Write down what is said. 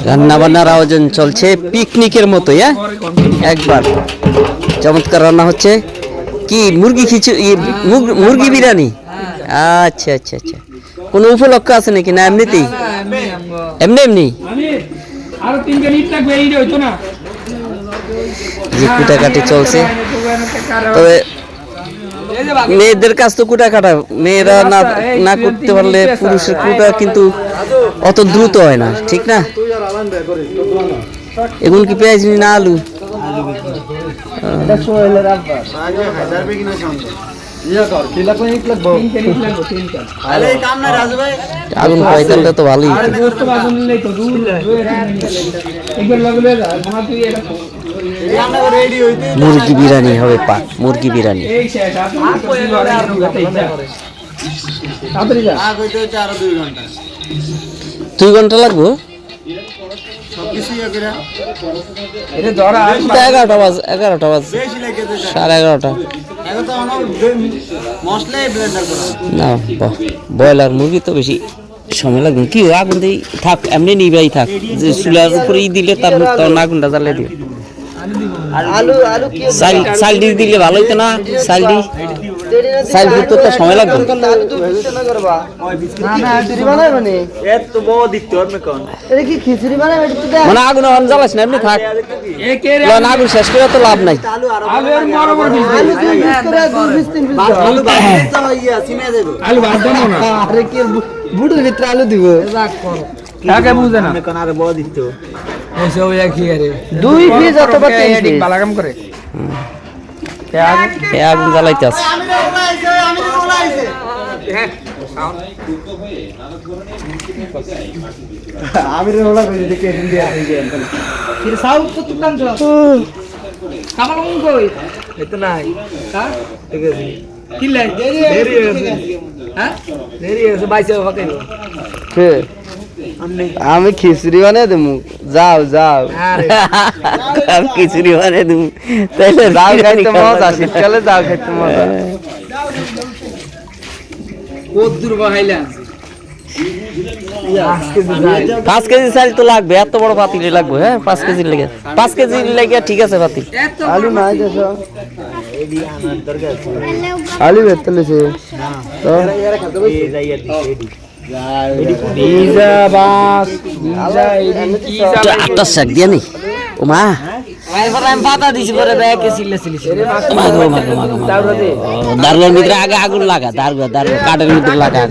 রান্না বান্নার আয়োজন চলছে পিকনিকের মতো। একবার চমৎকার রান্না হচ্ছে। কি মুরগি মুরগি বিরিয়ানি? আচ্ছা আচ্ছা আচ্ছা, কোনো উপলক্ষ আছে নাকি না এমনিতেই? এমনি এমনি যে কুটাকাটি চলছে। তবে মেয়েদের কাজ তো কুটা কাটা, মেয়েরা না করতে পারলে পুরুষের কুটা কিন্তু অত দ্রুত হয় না, ঠিক না? এগুলো কি পেঁয়াজ না আলু? আগুন পাইতালটা তো ভালোই। মুরগি বিরিয়ানি হবে, মুরগি বিরিয়ানি। 2 ঘন্টা লাগবো। 11টা বাজে 11:30 না। ব্রয়লার মুরগি তো বেশি সময় লাগবে। কি আগুন দিয়ে থাক, এমনি নিবাই থাক, যে চুলার উপরে দিলে তার আগুনটা জ্বালিয়ে দিবে। চাল দিয়ে দিলে ভালো হইতো না? চাল দিতে তো সময় লাগবে। মানে আগুন জ্বালাস না, এমনি থাক, আগুন শেষ করে তো লাভ নাই। বুটের ভিতরে আলু দিব, বুঝে না দুই পিস অথবা 3 পিস বালাগাম করে আগুন জ্বালাইতে আছে। আমি খিচুড়ি বানিয়ে দেবো, যাও যাও। আমি খিচুড়ি বানিয়ে দেবো, তাইলে যাও খাইতে মজা, শীতকালে যাও খাইতে মজা। 5 কেজি চাল তো লাগবে, এত বড় পাতিলে লাগবে। হ্যাঁ 5 কেজির লেগে, 5 কেজির লেগে ঠিক আছে পাতিল। আলু নাই দেশো, আলু বেতলেছে দারুয়ার ভিতরে আগে আগুন লাগা, কাঠের ভিতরে লাগা।